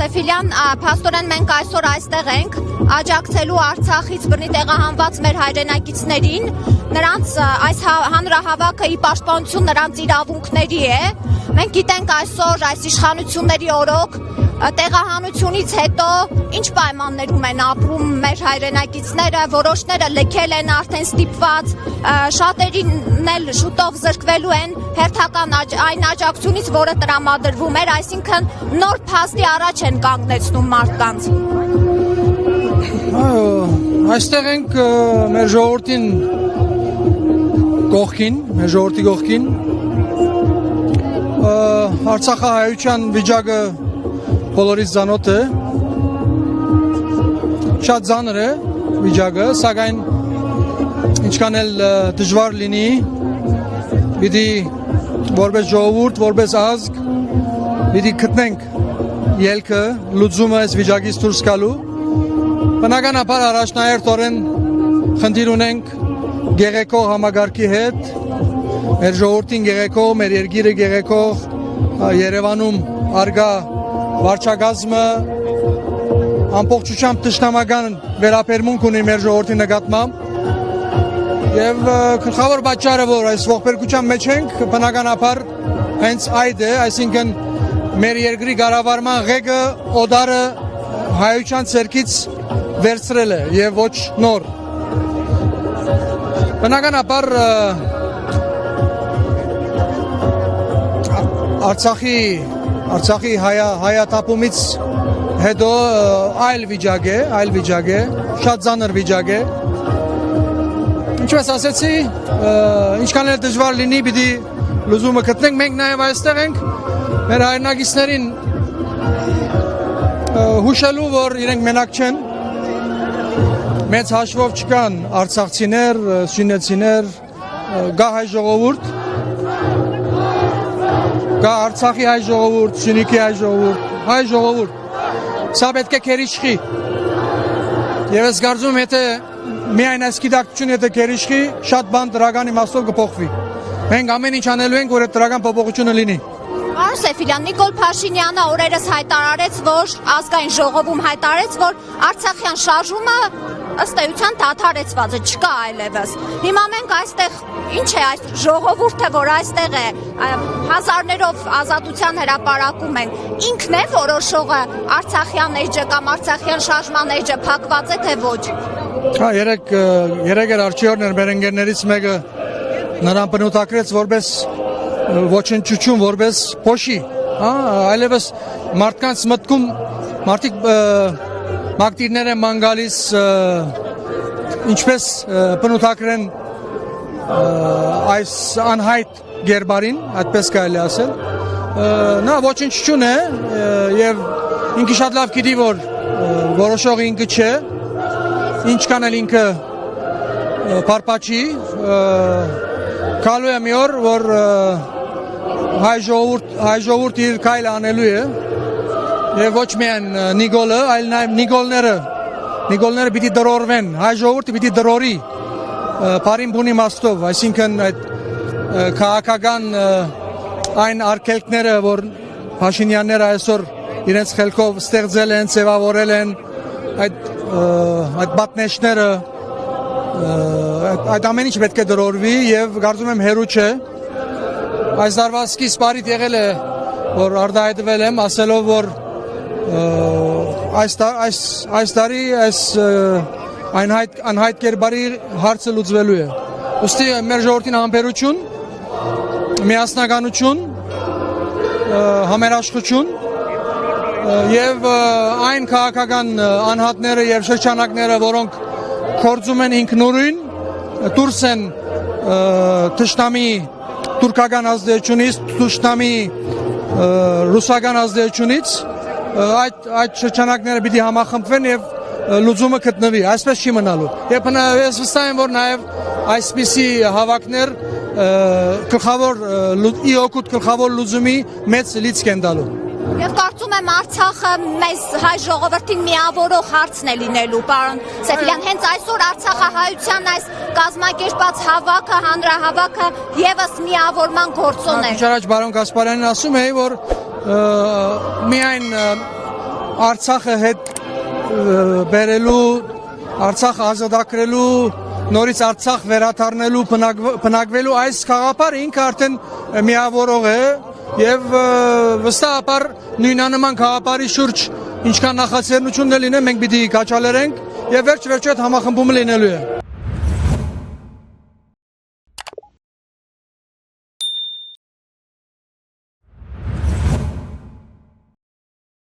Սեֆիլյան, փաստորեն մենք այսօր այստեղ ենք աջակցելու Արցախից բռնի տեղահանված մեր հայրենակիցներին, նրանց այս հանրահավաքը ի պաշտպանություն նրանց իրավունքների է։ Մենք գիտենք այսօր այս իշխանությունների օրոք տեղահանությունից հետո ինչ պայմաններում են ապրում մեր հայրենակիցները, որոշները լքել են արդեն ստիպված, շատերին էլ շուտով զրկվելու են հերթական այն աջակցությունից, որը տրամադրվում էր, այսինքն նոր փաստի առաջ են կանգնեցնում մարդկանց։ Այստեղ ենք մեր ժողովրդին կողքին, մեր ժողովրդի կողքին, Արցախահայության վիճակը բոլորից ծանոթ է, շատ ծանր է վիճակը, սակայն ինչքան էլ դժվար լինի, պիտի որպես ժողովուրդ, որպես ազգ, պիտի գտնենք ելքը, լուծումը այս վիճակից դուրս գալու։ Բնականաբար առաջնահերթորեն խնդիր ունենք գեղեցկող համագարկի հետ, մեր ժողովրդին գեղեցկող, մեր երկիրը գեղեցկող, Երևանում արգա վարչակազմը ամբողջությամբ թշնամական վերաբերմունք ունի մեր ժողովրդի նկատմամբ եւ գլխավոր պատճառը որ այս ողբերգության մեջ ենք բնականաբար հենց այդ է, այսինքն մեր երկրի կառավարման ղեկը օդարը հայության ցերկից վերցրել է եւ ոչ նոր։ Բնականաբար Արցախի հայաթափումից հետո այլ վիճակ է, շատ ծանր վիճակ է։ Ինչպես ասեցի, ինչքան էլ դժվար լինի, պիտի լուծումը գտնենք, մենք նաև այստեղ ենք մեր հայրենակիցներին հուշելու, որ իրենք մենակ չեն, մեծ հաշվով չկան արցախցիներ, շինեցիներ, գա հայ ժողովուրդ, գա Արցախի հայ ժողովուրդ, Շինիկի հայ ժողովուրդ, սա պետք է քերիշխի։ Եվ ես կարծում եթե միայն այս գիտակցությունը եթե քերիշխի, շատ բան դրական իմաստով կփոխվի։ Մենք ամեն ինչ անելու ենք, որ այդ դրական փոփոխությունը լինի։ Պարոն Սեֆիլյան, Նիկոլ Փաշինյանը օրերս հայտարարեց, որ ազգային ժողովում հայտարարեց, որ Արցախյան շարժումը ըստ էության դադարեցված է, չկա այլևս։ Հիմա մենք այստեղ ինչ է այս ժողովուրդը, որ այստեղ է, հազարներով ազատության հրապարակում են, ինքն է որոշողը Արցախյան էջը կամ Արցախյան շարժման էջը փակված է, թե ոչ։ Երեք արջիորներ մեր ընկերներից մեկը նրան բնութագրեց որպես ոչնչություն, որպես փոշի, այլևս մարդկանց մտքում մարդիկ մակտիրներ են ման գալիս ինչպես բնութագրեն այս անհայտ գերբարին, այդպես կարելի ասել, նա ոչնչություն է եւ ինքը շատ լավ գիտի, որ որոշողը ինքը չէ, ինչքան էլ ինքը փարփաչի, գալու է մի օր, որ հայ ժողովուրդ իր քայլը անելու է եւ ոչ միայն Նիկոլը, այլ նաեւ Նիկոլները պիտի դրորվեն, հայ ժողովուրդը պիտի դրորի բարին բունի մաստով, այսինքն այդ քաղաքական այն արգելքները, որ Փաշինյանները այսօր իրենց խելքով ստեղծել են, ձևավորել են, այդ պատնեշները, այդ ամեն ինչ պետք է դրորվի եւ կարծում եմ հերու չէ։ Այս դարվա սկիզբարից եղել է, որ արտահայտվել եմ, ասելով, որ այս տարի այս անհայտ կերպարի հարցը լուծվելու է։ Ուստի մեր ժողովրդին համբերություն, միասնականություն, համերաշխություն եւ այն քաղաքական անհատները եւ շրջանակները, որոնք կորձում են ինքնուրույն, դուրս են թշնամի թուրքական ազդեցությունից, թշնամի ռուսական ազդեցությունից, այդ շրջանակները պիտի համախմբվեն եւ լուծումը գտնվի, այսպես չի մնալու։ Եվ ես վստահ եմ, որ նաեւ այսպիսի հավաքներ ի օգուտ գլխավոր լուծումի մեծ լիցք են տալու։ Եվ կարծում եմ Արցախը մեզ հայ ժողովրդին միավորող հարցն է լինելու, պարոն Սեֆիլյան, հենց այսօր Արցախահայության այս կազմակերպած հավաքը, հանրահավաքը եւս միավորման գործոն է։ Առաջ պարոն Գասպարյանին ասում էի, որ միայն Արցախը հետ բերելու, Արցախը ազատագրելու, նորից Արցախ վերադառնելու, բնակվելու այս գաղափարը ինքը արդեն միավորող է եւ վստահաբար նույնանման գաղափարի շուրջ ինչքան նախաձեռնություն լինի մենք պիտի կաչալերենք եւ վերջ-վերջո այդ համախմբումը լինելու է։